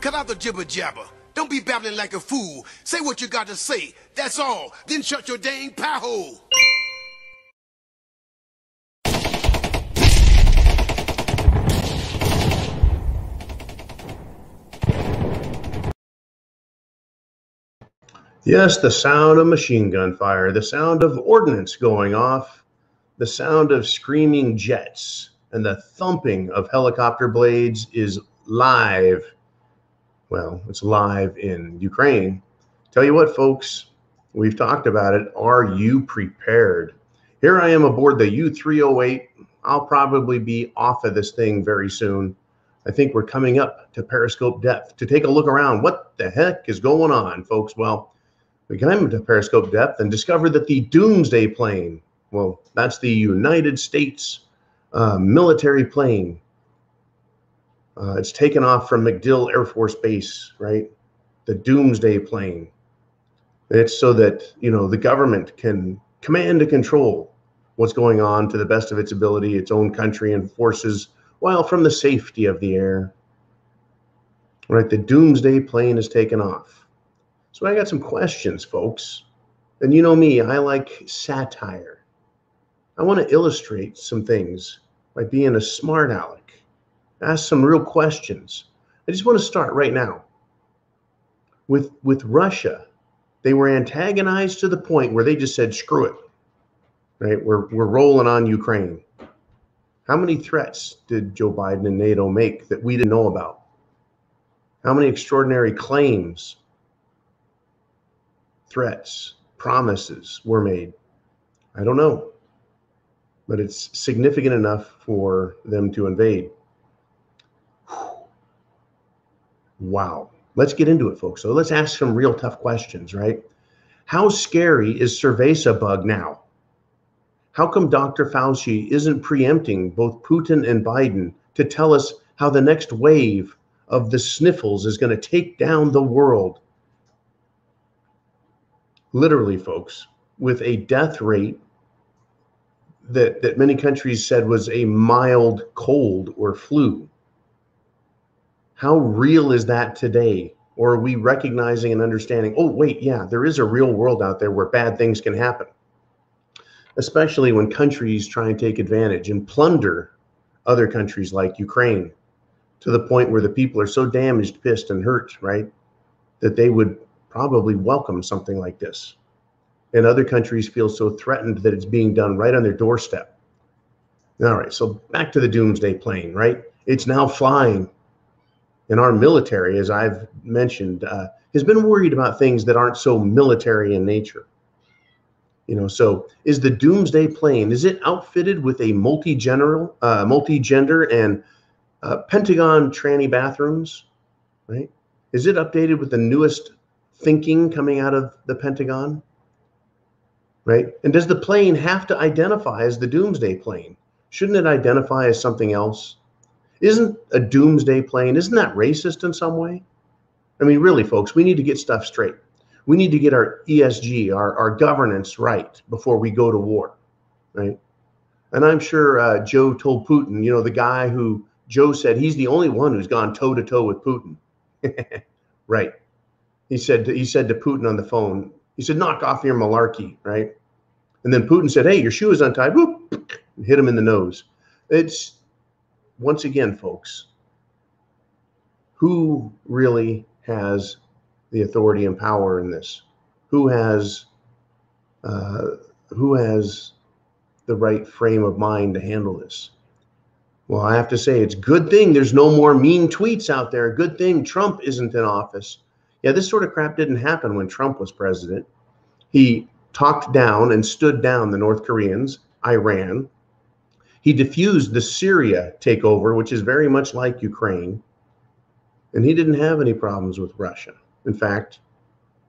Cut out the jibber jabber. Don't be babbling like a fool. Say what you got to say. That's all. Then shut your dang pie hole. Yes, the sound of machine gun fire, the sound of ordnance going off, the sound of screaming jets, and the thumping of helicopter blades is live. Well, it's live in Ukraine. Tell you what, folks, we've talked about it. Are you prepared? Here I am aboard the U-308. I'll probably be off of this thing very soon. I think we're coming up to periscope depth to take a look around. What the heck is going on, folks? Well, we came to periscope depth and discovered that the Doomsday Plane, well, that's the United States military plane. It's taken off from MacDill Air Force Base, right? The Doomsday Plane. It's so that, you know, the government can command and control what's going on to the best of its ability, its own country and forces, while from the safety of the air. Right, the Doomsday Plane is taken off. So I got some questions, folks. And you know me, I like satire. I want to illustrate some things by being a smart aleck. Ask some real questions. I just want to start right now with Russia. They were antagonized to the point where they just said, screw it, right? We're rolling on Ukraine. How many threats did Joe Biden and NATO make that we didn't know about? How many extraordinary claims, threats, promises were made? I don't know, but it's significant enough for them to invade. Wow. Let's get into it, folks. So let's ask some real tough questions, right? How scary is Cerveza bug now? How come Dr. Fauci isn't preempting both Putin and Biden to tell us how the next wave of the sniffles is going to take down the world? Literally, folks, with a death rate that many countries said was a mild cold or flu. How real is that today? Or are we recognizing and understanding, oh, wait, yeah, there is a real world out there where bad things can happen, especially when countries try and take advantage and plunder other countries like Ukraine to the point where the people are so damaged, pissed, and hurt, right, that they would probably welcome something like this. And other countries feel so threatened that it's being done right on their doorstep. All right, so back to the Doomsday Plane, right? It's now flying. And our military, as I've mentioned, has been worried about things that aren't so military in nature. You know, so is the Doomsday Plane, is it outfitted with a multi-gender and Pentagon tranny bathrooms, right? Is it updated with the newest thinking coming out of the Pentagon, right? And does the plane have to identify as the Doomsday Plane? Shouldn't it identify as something else? Isn't a Doomsday Plane, isn't that racist in some way? I mean, really, folks, we need to get stuff straight. We need to get our ESG, our governance right before we go to war, right? And I'm sure Joe told Putin, you know, the guy who Joe said he's the only one who's gone toe-to-toe with Putin. Right. He said to Putin on the phone, he said, knock off your malarkey, right? And then Putin said, hey, your shoe is untied. Whoop, and hit him in the nose. It's, once again, folks, who really has the authority and power in this? Who has the right frame of mind to handle this? Well, I have to say, it's a good thing there's no more mean tweets out there. Good thing Trump isn't in office. Yeah, this sort of crap didn't happen when Trump was president. He talked down and stood down the North Koreans, Iran. He diffused the Syria takeover, which is very much like Ukraine. And he didn't have any problems with Russia. In fact,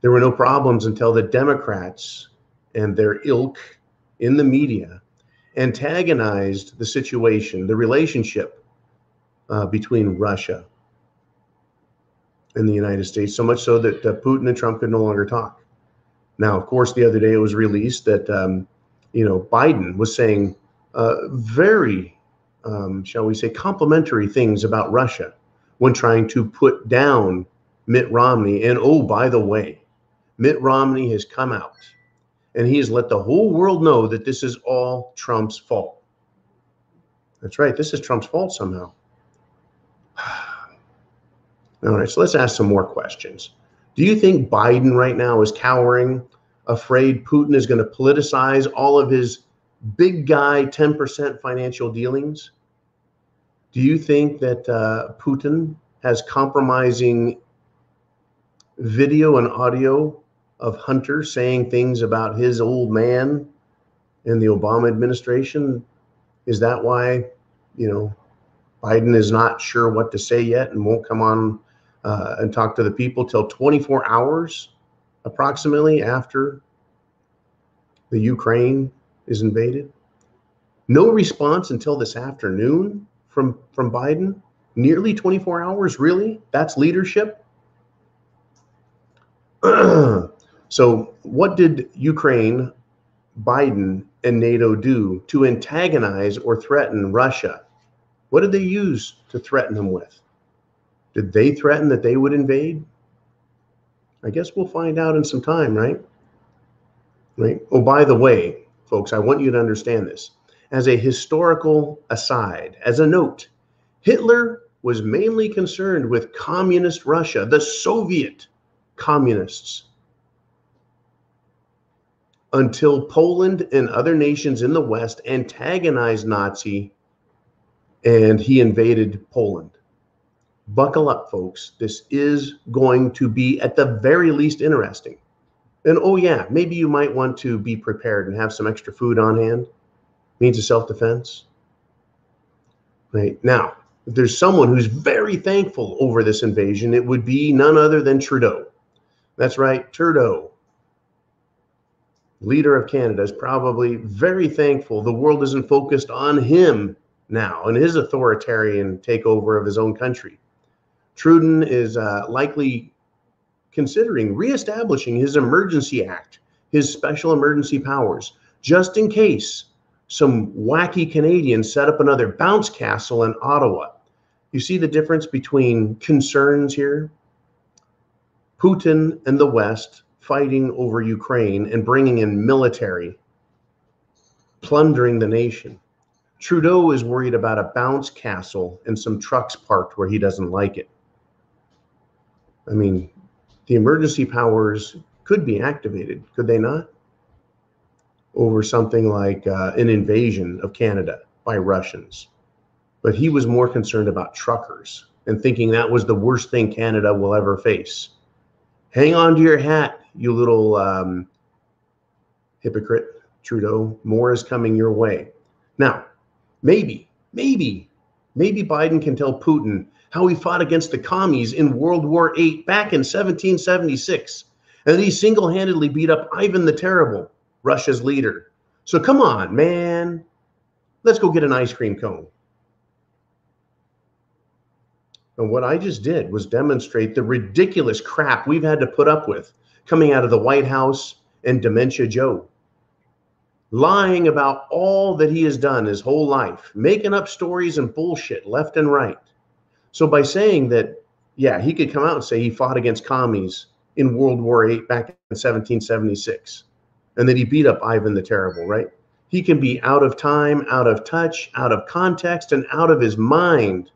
there were no problems until the Democrats and their ilk in the media antagonized the situation, the relationship between Russia and the United States, so much so that Putin and Trump could no longer talk. Now, of course, the other day it was released that, Biden was saying very, shall we say, complimentary things about Russia, when trying to put down Mitt Romney. And oh, by the way, Mitt Romney has come out and he has let the whole world know that this is all Trump's fault. That's right. This is Trump's fault somehow. All right, so let's ask some more questions. Do you think Biden right now is cowering, afraid Putin is going to politicize all of his big guy 10% financial dealings? Do you think that Putin has compromising video and audio of Hunter saying things about his old man in the Obama administration? Is that why, Biden is not sure what to say yet and won't come on and talk to the people till 24 hours approximately after the Ukraine is invaded? No response until this afternoon from Biden? Nearly 24 hours, really? That's leadership? So what did Ukraine, Biden, and NATO do to antagonize or threaten Russia? What did they use to threaten them with? Did they threaten that they would invade? I guess we'll find out in some time, right? Right. Oh, by the way, folks, I want you to understand this. As a historical aside, as a note, Hitler was mainly concerned with communist Russia, the Soviet communists, until Poland and other nations in the West antagonized Nazi and he invaded Poland. Buckle up, folks. This is going to be at the very least interesting. And oh yeah, maybe you might want to be prepared and have some extra food on hand. Means of self-defense. Right now, if there's someone who's very thankful over this invasion, it would be none other than Trudeau. That's right, Trudeau, leader of Canada, is probably very thankful the world isn't focused on him now and his authoritarian takeover of his own country. Trudeau is likely considering reestablishing his emergency act, his special emergency powers, just in case some wacky Canadians set up another bounce castle in Ottawa. You see the difference between concerns here? Putin and the West fighting over Ukraine and bringing in military, plundering the nation. Trudeau is worried about a bounce castle and some trucks parked where he doesn't like it. I mean, the emergency powers could be activated, could they not? Over something like an invasion of Canada by Russians. But he was more concerned about truckers and thinking that was the worst thing Canada will ever face. Hang on to your hat, you little hypocrite, Trudeau. More is coming your way. Now, maybe Biden can tell Putin how he fought against the commies in World War VIII back in 1776, and then he single-handedly beat up Ivan the Terrible, Russia's leader. So come on, man. Let's go get an ice cream cone. And what I just did was demonstrate the ridiculous crap we've had to put up with coming out of the White House and Dementia Joe. Lying about all that he has done his whole life, making up stories and bullshit left and right. So by saying that, yeah, he could come out and say he fought against commies in World War VIII back in 1776, and that he beat up Ivan the Terrible, right? He can be out of time, out of touch, out of context, and out of his mind.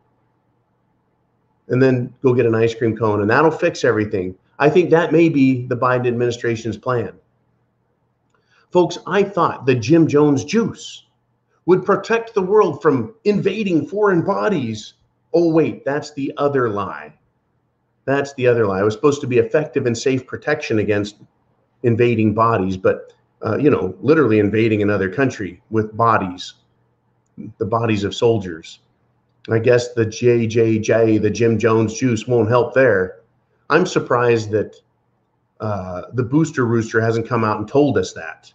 And then go get an ice cream cone, and that'll fix everything. I think that may be the Biden administration's plan. Folks, I thought the Jim Jones juice would protect the world from invading foreign bodies. Oh, wait, that's the other lie. That's the other lie. It was supposed to be effective and safe protection against invading bodies, but, literally invading another country with bodies, the bodies of soldiers. I guess the JJJ, the Jim Jones juice, won't help there. I'm surprised that the Booster Rooster hasn't come out and told us that.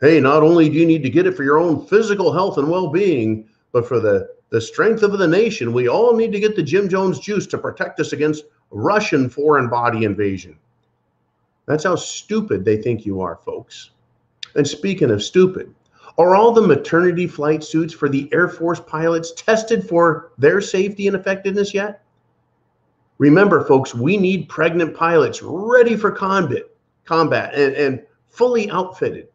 Hey, not only do you need to get it for your own physical health and well-being, but for the strength of the nation, we all need to get the Jim Jones juice to protect us against Russian foreign body invasion. That's how stupid they think you are, folks. And speaking of stupid, are all the maternity flight suits for the Air Force pilots tested for their safety and effectiveness yet? Remember, folks, we need pregnant pilots ready for combat and fully outfitted.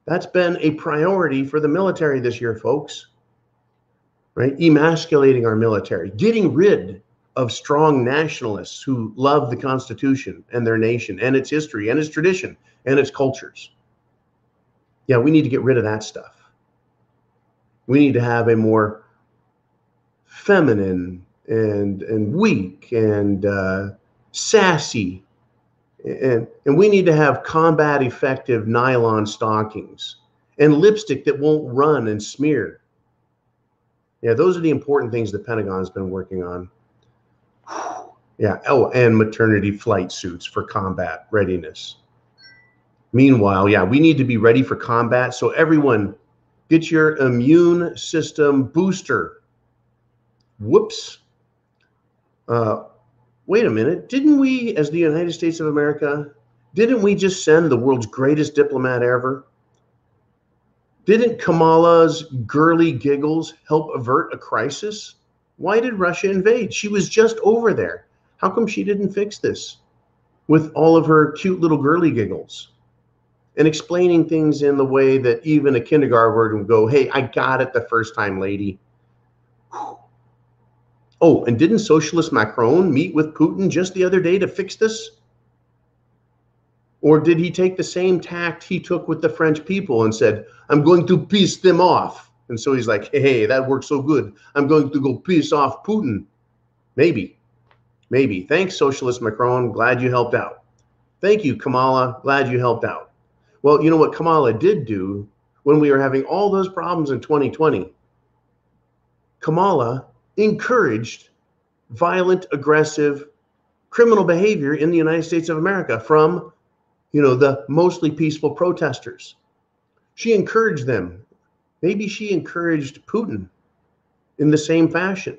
That's been a priority for the military this year, folks, right? Emasculating our military, getting rid of strong nationalists who love the Constitution and their nation and its history and its tradition and its cultures. Yeah, we need to get rid of that stuff. We need to have a more feminine and weak and sassy, and we need to have combat effective nylon stockings and lipstick that won't run and smear. Yeah, those are the important things the Pentagon's been working on. Yeah, oh, and maternity flight suits for combat readiness. Meanwhile, yeah, we need to be ready for combat. So everyone, get your immune system booster. Whoops. Wait a minute. Didn't we, as the United States of America, didn't we just send the world's greatest diplomat ever? Didn't Kamala's girly giggles help avert a crisis? Why did Russia invade? She was just over there. How come she didn't fix this with all of her cute little girly giggles and explaining things in the way that even a kindergartner would go, hey, I got it the first time, lady. Oh, and didn't socialist Macron meet with Putin just the other day to fix this? Or did he take the same tact he took with the French people and said, I'm going to piss them off? And so he's like, hey, that works so good. I'm going to go piss off Putin. Maybe. Thanks, socialist Macron. Glad you helped out. Thank you, Kamala. Glad you helped out. Well, you know what Kamala did do when we were having all those problems in 2020? Kamala encouraged violent, aggressive, criminal behavior in the United States of America from, the mostly peaceful protesters. She encouraged them. Maybe she encouraged Putin in the same fashion.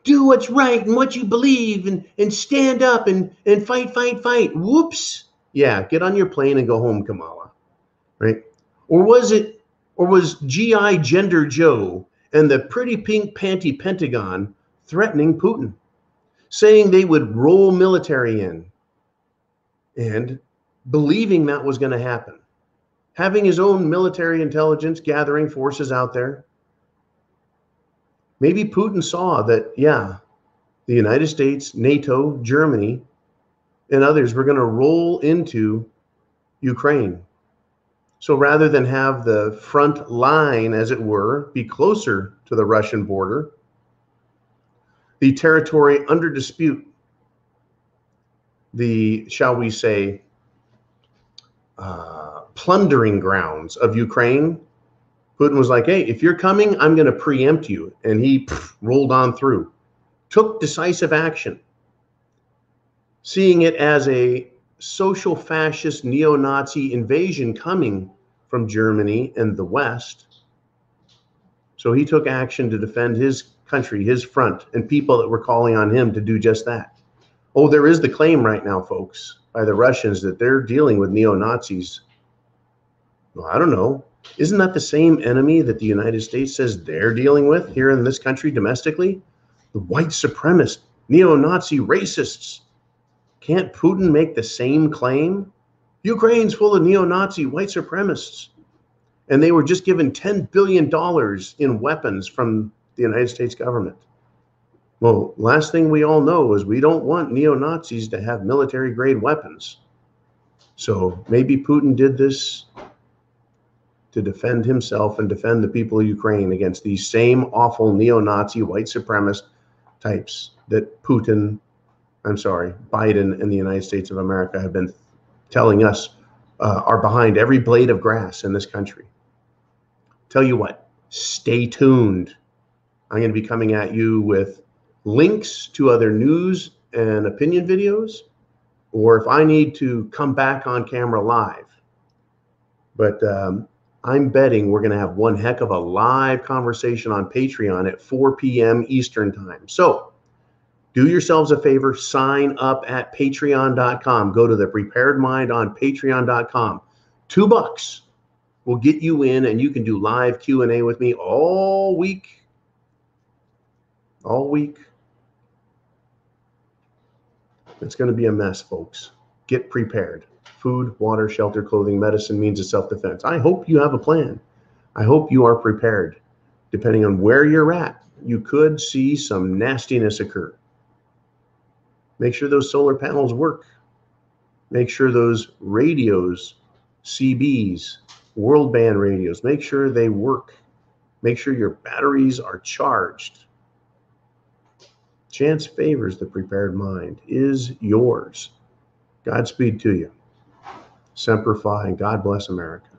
Do what's right and what you believe and stand up and fight. Whoops. Yeah, get on your plane and go home, Kamala. Right? Or was GI Gender Joe and the pretty pink panty Pentagon threatening Putin, saying they would roll military in and believing that was going to happen, having his own military intelligence gathering forces out there? Maybe Putin saw that, yeah, the United States, NATO, Germany, and others were going to roll into Ukraine. So rather than have the front line, as it were, be closer to the Russian border, the territory under dispute, the, shall we say, plundering grounds of Ukraine, Putin was like, hey, if you're coming, I'm going to preempt you. And he rolled on through, took decisive action, seeing it as a social fascist neo-Nazi invasion coming from Germany and the West. So he took action to defend his country, his front, and people that were calling on him to do just that. Oh, there is the claim right now, folks, by the Russians that they're dealing with neo-Nazis. Well, I don't know. Isn't that the same enemy that the United States says they're dealing with here in this country domestically? The white supremacist, neo-Nazi racists. Can't Putin make the same claim? Ukraine's full of neo-Nazi white supremacists. And they were just given $10 billion in weapons from the United States government. Well, last thing we all know is we don't want neo-Nazis to have military-grade weapons. So maybe Putin did this to defend himself and defend the people of Ukraine against these same awful neo-Nazi white supremacist types that Biden and the United States of America have been telling us are behind every blade of grass in this country. Tell you what, stay tuned. I'm going to be coming at you with links to other news and opinion videos, or if I need to come back on camera live. But I'm betting we're going to have one heck of a live conversation on Patreon at 4 p.m. Eastern time. So do yourselves a favor, sign up at patreon.com. Go to the Prepared Mind on patreon.com. $2 will get you in, and you can do live Q&A with me all week. It's going to be a mess, folks. Get prepared. Food, water, shelter, clothing, medicine, means of self-defense. I hope you have a plan. I hope you are prepared. Depending on where you're at, you could see some nastiness occur. Make sure those solar panels work. Make sure those radios, CBs, world band radios, make sure they work. Make sure your batteries are charged. Chance favors the prepared mind is yours. Godspeed to you. Semper Fi, and God bless America.